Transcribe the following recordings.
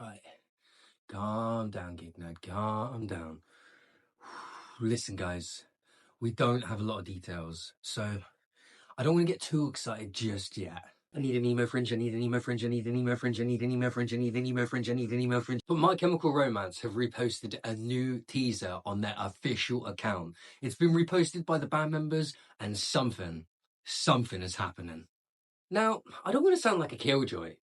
Right. Calm down, Gig Nerd. Calm down. Listen, guys, we don't have a lot of details, so I don't want to get too excited just yet. I need an emo fringe, I need an emo fringe, I need an emo fringe, I need an emo fringe, I need an emo fringe, I need an emo fringe. But My Chemical Romance have reposted a new teaser on their official account. It's been reposted by the band members, and something is happening. Now, I don't want to sound like a killjoy,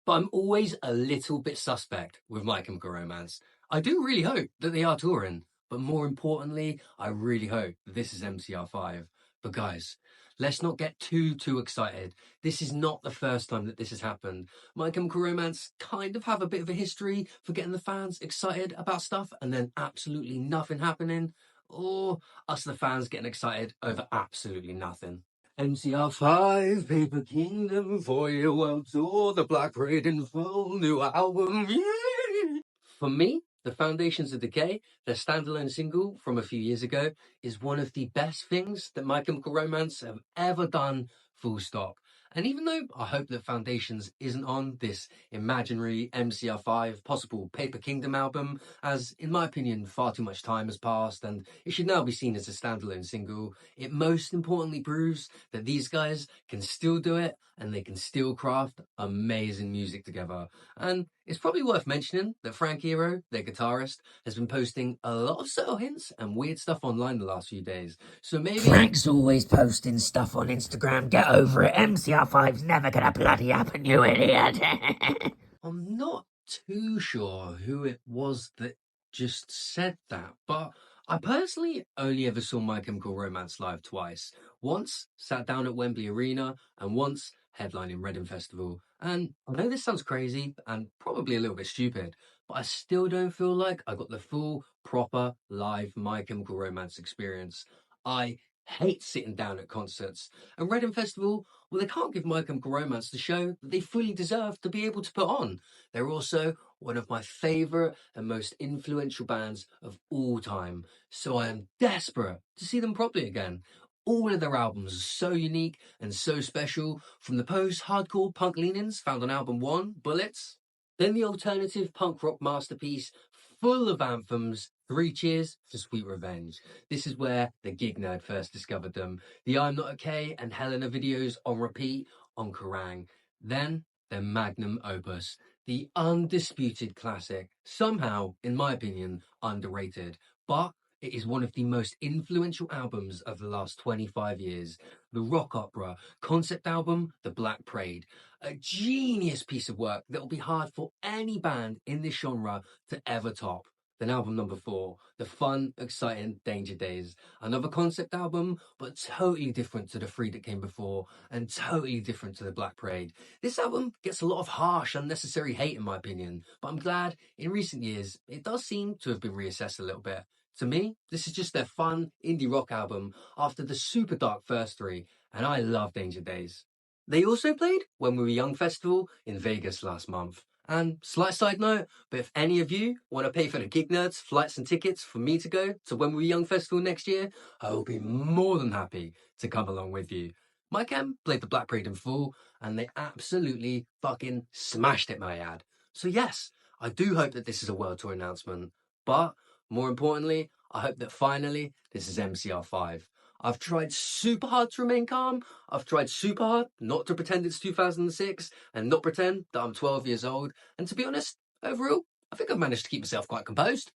but I'm always a little bit suspect with My Chemical Romance. I do really hope that they are touring, but more importantly, I really hope that this is MCR5. But guys, let's not get too excited. This is not the first time that this has happened. My Chemical Romance kind of have a bit of a history for getting the fans excited about stuff and then absolutely nothing happening, or us the fans getting excited over absolutely nothing. MCR5, Paper Kingdom, 4-year world tour, the Black Parade in full, new album, yeah! For me, The Foundations of Decay, their standalone single from a few years ago, is one of the best things that My Chemical Romance have ever done, full stop. And even though I hope that Foundations isn't on this imaginary MCR5 possible Paper Kingdom album, as in my opinion far too much time has passed and it should now be seen as a standalone single, it most importantly proves that these guys can still do it and they can still craft amazing music together. And it's probably worth mentioning that Frank Hero, their guitarist, has been posting a lot of subtle hints and weird stuff online the last few days. So maybe... Frank's always posting stuff on Instagram. Get over it. MCR5's never gonna bloody happen, you idiot. I'm not too sure who it was that just said that, but I personally only ever saw My Chemical Romance live twice. Once sat down at Wembley Arena and once headlining Reading Festival. And I know this sounds crazy and probably a little bit stupid, but I still don't feel like I got the full, proper, live My Chemical Romance experience. I hate sitting down at concerts. And Reading Festival, well, they can't give My Chemical Romance the show that they fully deserve to be able to put on. They're also one of my favourite and most influential bands of all time, so I am desperate to see them properly again. All of their albums are so unique and so special, from the post-hardcore punk leanings found on album 1, Bullets, then the alternative punk rock masterpiece full of anthems, 3 Cheers for Sweet Revenge. This is where the Gig Nerd first discovered them. The I'm Not Okay and Helena videos on repeat on Kerrang. Then their magnum opus, the undisputed classic, somehow, in my opinion, underrated, but it is one of the most influential albums of the last 25 years. The rock opera concept album, The Black Parade, a genius piece of work that will be hard for any band in this genre to ever top. Then album number 4, the fun, exciting Danger Days. Another concept album, but totally different to the 3 that came before, and totally different to the Black Parade. This album gets a lot of harsh, unnecessary hate in my opinion, but I'm glad in recent years it does seem to have been reassessed a little bit. To me, this is just their fun indie rock album after the super dark first 3, and I love Danger Days. They also played When We Were Young Festival in Vegas last month. And slight side note, but if any of you want to pay for the Gig Nerds flights and tickets for me to go to When We Were Young Festival next year, I will be more than happy to come along with you. My cam played the Black Parade in full, and they absolutely fucking smashed it, may I add. So yes, I do hope that this is a world tour announcement, but more importantly, I hope that finally this is MCR5. I've tried super hard to remain calm. I've tried super hard not to pretend it's 2006 and not pretend that I'm 12 years old. And to be honest, overall, I think I've managed to keep myself quite composed.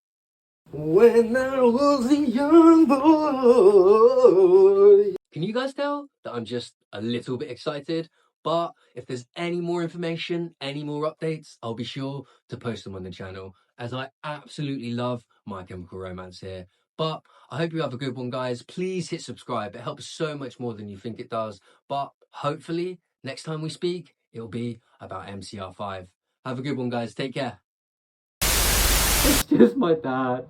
When I was a young boy. Can you guys tell that I'm just a little bit excited? But if there's any more information, any more updates, I'll be sure to post them on the channel, as I absolutely love My Chemical Romance here. But I hope you have a good one, guys. Please hit subscribe. It helps so much more than you think it does. But hopefully, next time we speak, it'll be about MCR5. Have a good one, guys. Take care. It's just my dad.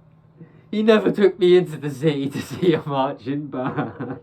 He never took me into the city to see a marching band.